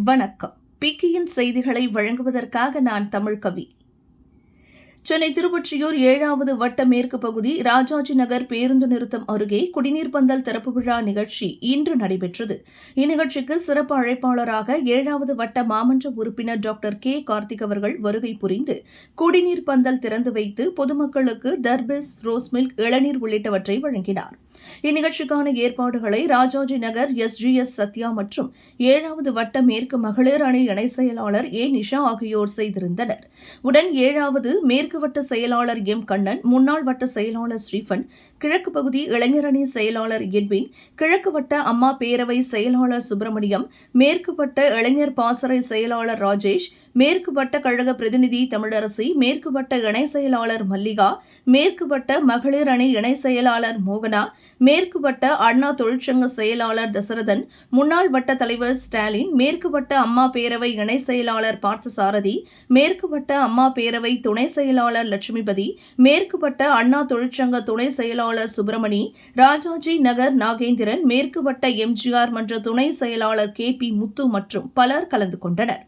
வணக்கம். பிக்கியின் செய்திகளை வழங்குவதற்காக நான் தமிழ்கவி. சென்னை திருவொற்றியூர் 7வது வட்ட மேற்கு பகுதி ராஜாஜி நகர் பேருந்து நிறுத்தம் அருகே குடிநீர் பந்தல் திறப்பு விழா நிகழ்ச்சி இன்று நடைபெற்றது. இந்நிகழ்ச்சிக்கு சிறப்பு அழைப்பாளராக 7வது வட்ட மாமன்ற உறுப்பினர் டாக்டர் கே கார்த்திக் அவர்கள் வருகை புரிந்து குடிநீர் பந்தல் திறந்து வைத்து பொதுமக்களுக்கு தர்பஸ், ரோஸ் மில்க், இளநீர் உள்ளிட்டவற்றை வழங்கினார். இந்நிகழ்ச்சிக்கான ஏற்பாடுகளை ராஜாஜி நகர் எஸ் சத்யா மற்றும் 7வது வட்ட மேற்கு மகளிர் அணி இணை செயலாளர் ஏ நிஷா ஆகியோர் செய்திருந்தனர். உடன் 7வது மேற்கு வட்ட செயலாளர் எம் கண்ணன், முன்னாள் வட்ட செயலாளர் ஸ்ரீபன், கிழக்கு பகுதி இளைஞர் அணி செயலாளர் எட்வின், கிழக்கு வட்ட அம்மா பேரவை செயலாளர் சுப்பிரமணியம், மேற்கு வட்ட இளைஞர் பாசறை செயலாளர் ராஜேஷ், மேற்கு வட்ட கழக பிரதிநிதி தமிழரசி, மேற்கு வட்ட இணை செயலாளர் மல்லிகா, மேற்கு வட்ட மகளிர் அணி இணை செயலாளர் மோகனா, மேற்கு வட்ட அண்ணா தொழிற்சங்க செயலாளர் தசரதன், முன்னாள் வட்ட தலைவர் ஸ்டாலின், மேற்கு வட்ட அம்மா பேரவை இணை செயலாளர் பார்த்தசாரதி, மேற்கு வட்ட அம்மா பேரவை துணை செயலாளர் லட்சுமிபதி, மேற்கு வட்ட அண்ணா தொழிற்சங்க துணை செயலாளர் சுப்பிரமணி, ராஜாஜி நகர் நாகேந்திரன், மேற்கு வட்ட எம்ஜிஆர் மன்ற துணை செயலாளர் கே பி முத்து மற்றும் பலர் கலந்து கொண்டனர்.